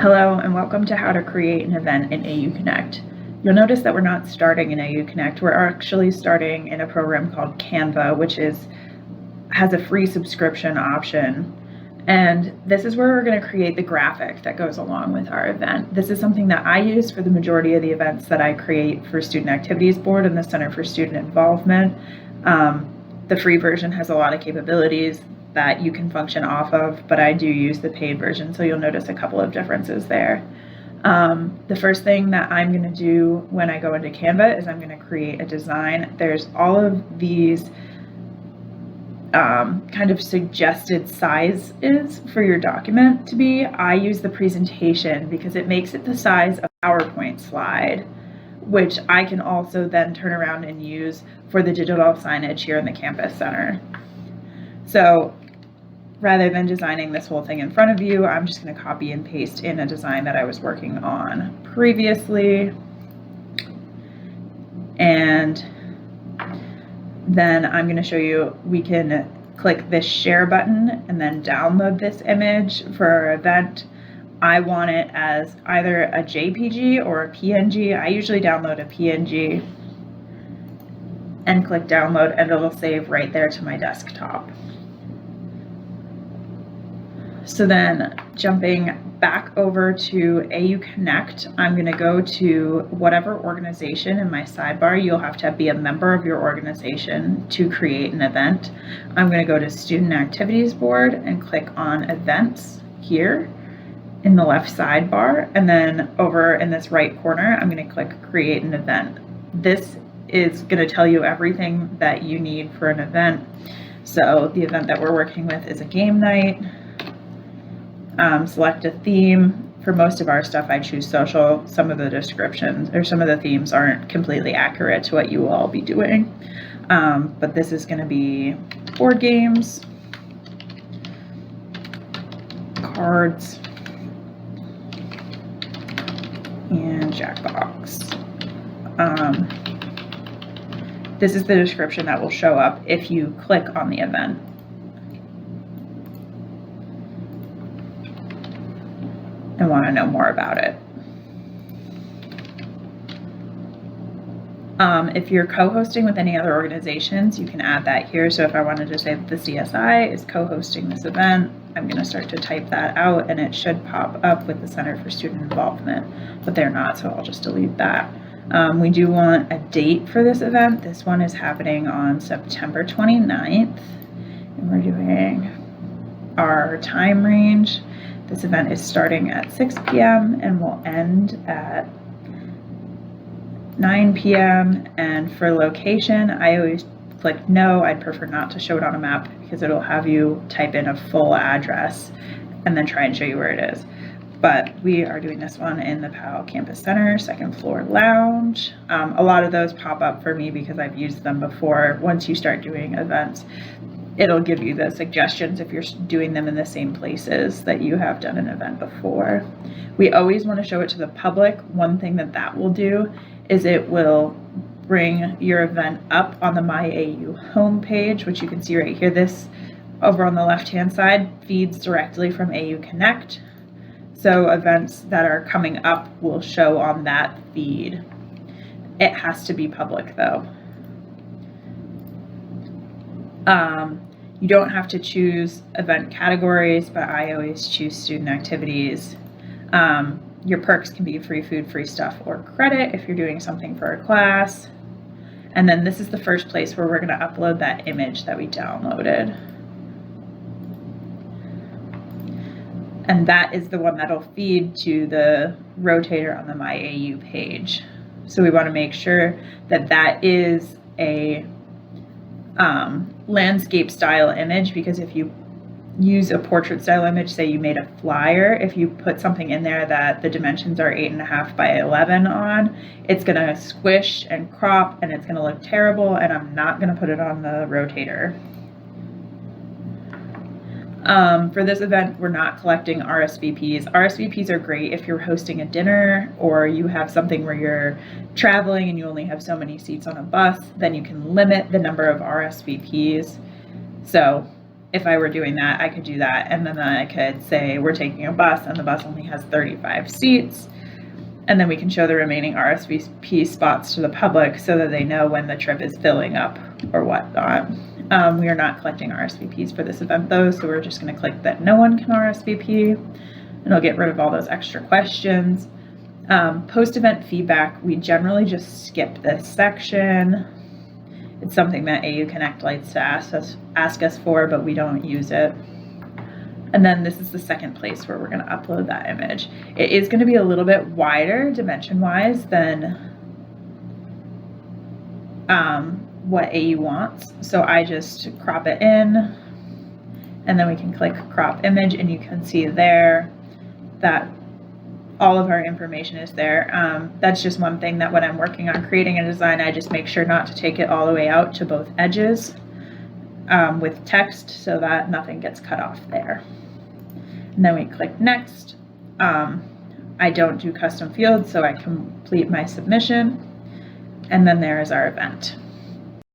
Hello and welcome to how to create an event in AU Connect. You'll notice that we're not starting in AU Connect. We're actually starting in a program called Canva, which has a free subscription option. And this is where we're going to create the graphic that goes along with our event. This is something that I use for the majority of the events that I create for Student Activities Board and the Center for Student Involvement. The free version has a lot of capabilities that you can function off of, but I do use the paid version, so you'll notice a couple of differences there. The first thing that I'm going to do when I go into Canva is I'm going to create a design. There's all of these kind of suggested sizes for your document to be. I use the presentation because it makes it the size of a PowerPoint slide, which I can also then turn around and use for the digital signage here in the campus center. So rather than designing this whole thing in front of you, I'm just going to copy and paste in a design that I was working on previously. And then I'm going to show you, we can click this share button and then download this image for our event. I want it as either a JPG or a PNG. I usually download a PNG and click download, and it'll save right there to my desktop. So then jumping back over to AU Connect, I'm going to go to whatever organization in my sidebar. You'll have to be a member of your organization to create an event. I'm going to go to Student Activities Board and click on Events here in the left sidebar. And then over in this right corner, I'm going to click Create an Event. This is going to tell you everything that you need for an event. So the event that we're working with is a game night. Select a theme. For most of our stuff, I choose social. Some of the descriptions or some of the themes aren't completely accurate to what you will all be doing. But this is going to be board games, cards, and Jackbox. This is the description that will show up if you click on the event. And want to know more about it. If you're co-hosting with any other organizations, you can add that here. So if I wanted to say that the CSI is co-hosting this event, I'm going to start to type that out and it should pop up with the Center for Student Involvement, but they're not, so I'll just delete that. We do want a date for this event. This one is happening on September 29th, and we're doing our time range. This event is starting at 6 p.m. and will end at 9 p.m. And for location, I always click no. I'd prefer not to show it on a map because it'll have you type in a full address and then try and show you where it is. But we are doing this one in the Powell Campus Center, second floor lounge. A lot of those pop up for me because I've used them before. Once you start doing events, it'll give you the suggestions if you're doing them in the same places that you have done an event before. We always want to show it to the public. One thing that will do is it will bring your event up on the MyAU homepage, which you can see right here. This over on the left-hand side feeds directly from AU Connect. So events that are coming up will show on that feed. It has to be public though. You don't have to choose event categories, but I always choose student activities. Your perks can be free food, free stuff, or credit if you're doing something for a class. And then this is the first place where we're going to upload that image that we downloaded. And that is the one that'll feed to the rotator on the MyAU page. So we want to make sure that that is a landscape style image, because if you use a portrait style image, say you made a flyer, if you put something in there that the dimensions are 8.5 by 11 on, it's going to squish and crop and it's going to look terrible, and I'm not going to put it on the rotator. For this event, we're not collecting RSVPs. RSVPs are great if you're hosting a dinner or you have something where you're traveling and you only have so many seats on a bus, then you can limit the number of RSVPs. So if I were doing that, I could do that. And then I could say we're taking a bus and the bus only has 35 seats. And then we can show the remaining RSVP spots to the public so that they know when the trip is filling up or whatnot. We are not collecting RSVPs for this event though, so we're just going to click that no one can RSVP, and it'll get rid of all those extra questions. Post-event feedback, we generally just skip this section. It's something that AU Connect likes to ask us for, but we don't use it. And then this is the second place where we're going to upload that image. It is going to be a little bit wider dimension-wise than what AU wants. So I just crop it in, and then we can click crop image, and you can see there that all of our information is there. That's just one thing that when I'm working on creating a design, I just make sure not to take it all the way out to both edges with text so that nothing gets cut off there. And then we click next. I don't do custom fields, so I complete my submission. And then there is our event.